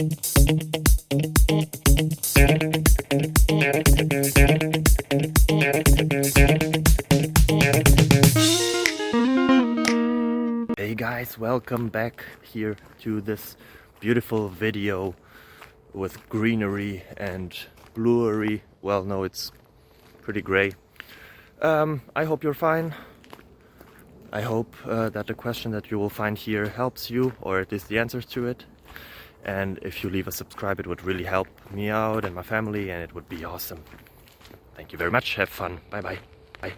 Hey guys, welcome back here to this beautiful video with greenery and bluery. Well, no, it's pretty gray. I hope you're fine. I hope that the question that you will find here helps you, or at least the answers to it. And if you leave a subscribe, it would really help me out and my family, and it would be awesome. Thank you very much. Have fun. Bye bye. Bye.